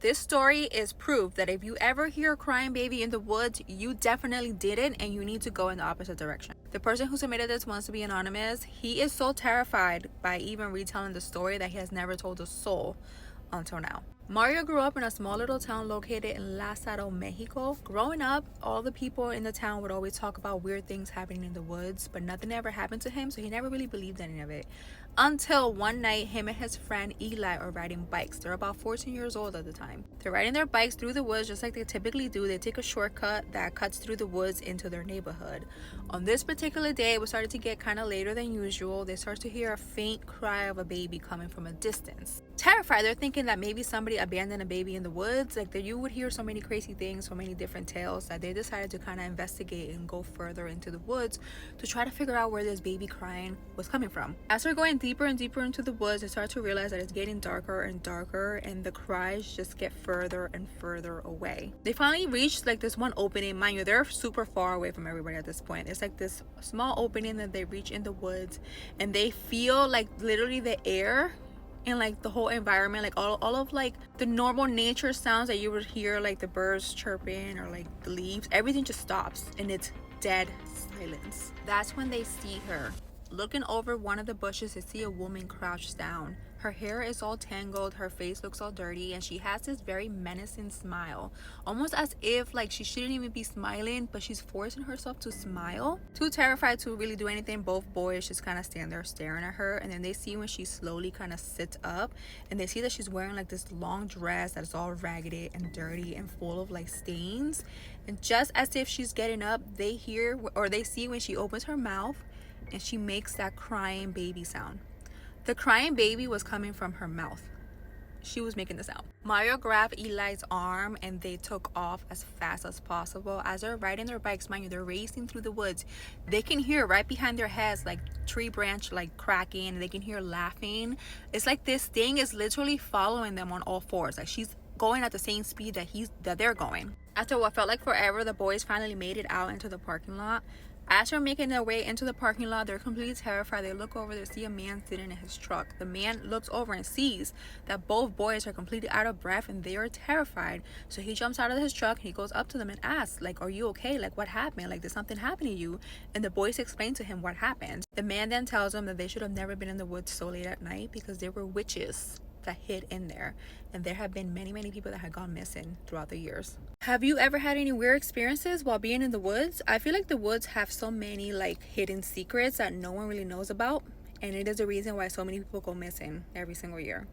This story is proof that if you ever hear a crying baby in the woods, you definitely didn't, and you need to go in the opposite direction. The person who submitted this wants to be anonymous. He is so terrified by even retelling the story that he has never told a soul until now. Mario grew up in a small little town located in Lázaro, Mexico. Growing up, all the people in the town would always talk about weird things happening in the woods, but nothing ever happened to him, so he never really believed any of it. Until one night, him and his friend Eli are riding bikes. They're about 14 years old at the time. They're riding their bikes through the woods just like they typically do. They take a shortcut that cuts through the woods into their neighborhood. On this particular day, it was starting to get kind of later than usual. They start to hear a faint cry of a baby coming from a distance. Terrified, they're thinking that maybe somebody abandoned a baby in the woods. Like that, you would hear so many crazy things, so many different tales, that they decided to kind of investigate and go further into the woods to try to figure out where this baby crying was coming from. As they're going deeper and deeper into the woods, they start to realize that it's getting darker and darker, and the cries just get further and further away. They finally reach like this one opening. Mind you, they're super far away from everybody at this point. It's like this small opening that they reach in the woods, and they feel like literally the air and like the whole environment, like all of like the normal nature sounds that you would hear, like the birds chirping or like the leaves, everything just stops and it's dead silence. That's when they see her. Looking over one of the bushes, they see a woman crouched down. Her hair is all tangled, her face looks all dirty, and she has this very menacing smile, almost as if like she shouldn't even be smiling, but she's forcing herself to smile. Too terrified to really do anything, both boys just kind of stand there staring at her, and then they see when she slowly kind of sits up, and they see that she's wearing like this long dress that's all raggedy and dirty and full of like stains. And just as if she's getting up, they hear or they see when she opens her mouth and she makes that crying baby sound. The crying baby was coming from her mouth. She was making the sound. Mario grabbed Eli's arm and they took off as fast as possible. As they're riding their bikes, mind you, they're racing through the woods. They can hear right behind their heads like tree branch like cracking, and they can hear laughing. It's like this thing is literally following them on all fours. Like she's going at the same speed that they're going. After what felt like forever, the boys finally made it out into the parking lot. As they're making their way into the parking lot, they're completely terrified. They look over, they see a man sitting in his truck. The man looks over and sees that both boys are completely out of breath and they are terrified. So he jumps out of his truck and he goes up to them and asks, like, are you okay? Like, what happened? Like, did something happen to you? And the boys explain to him what happened. The man then tells them that they should have never been in the woods so late at night because there were witches that hid in there, and there have been many people that had gone missing throughout the years. Have you ever had any weird experiences while being in the woods? I feel like the woods have so many like hidden secrets that no one really knows about, and it is the reason why so many people go missing every single year.